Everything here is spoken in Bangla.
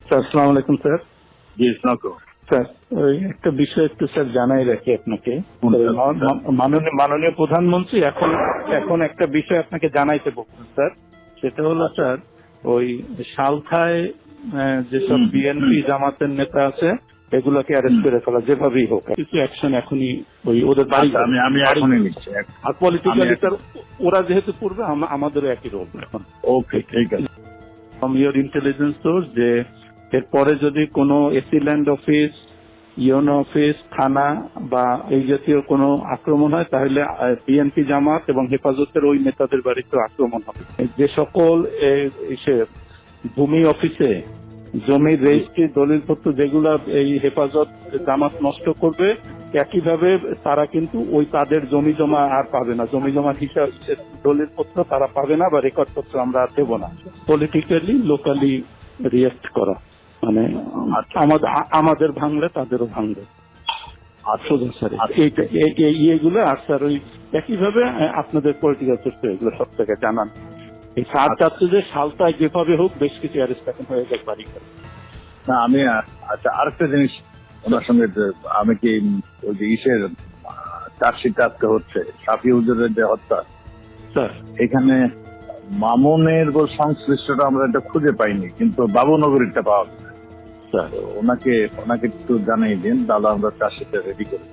স্যার আসসালামু আলাইকুম স্যার। জি স্নাকো স্যার ওই একটা বিষয় একটু স্যার জানাই রাখি আপনাকে। মাননীয় প্রধানমন্ত্রী এখন একটা বিষয় আপনাকে জানাইতে বলছেন স্যার। সেটা হলো স্যার ওই সালখায় যেসব বিএনপি জামাতের নেতা আছে এগুলোকে অ্যারেস্ট করে ফেলা যেভাবেই হোক, কিছু অ্যাকশন এখনই ওই ওদের বাড়ি আমি এখনই নিচ্ছি। আর পলিটিক্যালি স্যার ওরা যেহেতু করবে আমাদেরও একই রোল এখন। ওকে ঠিক আছে। ফ্রম ইউর ইন্টেলিজেন্স সোর্স যে এরপরে যদি কোনো AC land office, UNO office, থানা বা এই জাতীয় কোনো আক্রমণ হয় তাহলে বিএনপি জামাত এবং হেফাজতের ওই নেতাদের বাড়িতে আক্রমণ হবে। যে সকল ভূমি অফিসে জমির রেজিস্ট্রি দলিলপত্র যেগুলা এই হেফাজত জামাত নষ্ট করবে, একইভাবে তারা কিন্তু ওই তাদের জমি জমা আর পাবে না, জমি জমার হিসাব দলিলপত্র তারা পাবে না বা রেকর্ড পত্র আমরা আর দেবো না। পলিটিক্যালি লোকালি রিয়েক্ট করা মানে আমাদের ভাঙলে তাদেরও ভাঙবে। সোজা স্যার এইগুলো। আর স্যার ওই একইভাবে আপনাদের পলিটিক্যাল সোর্স এগুলো সব থেকে জানান। এই স্যার চাচ্ছে যে সালটায় যেভাবে হোক বেশ কিছু অ্যারেস্ট এখন হয়ে যাক বাড়ি করে। না আমি আচ্ছা আরেকটা জিনিস ওনার সঙ্গে আমি কি ওই যে ইসের চার্জশিট আজকে হচ্ছে সাফি হুজুরের যে হত্যা, স্যার এখানে মামুনের সংশ্লিষ্টটা আমরা এটা খুঁজে পাইনি, কিন্তু বাবুনগরীরটা পাওয়া গেছে। স্যার ওনাকে একটু জানিয়ে দিন, তাহলে আমরা চার্জশিটটা রেডি করি।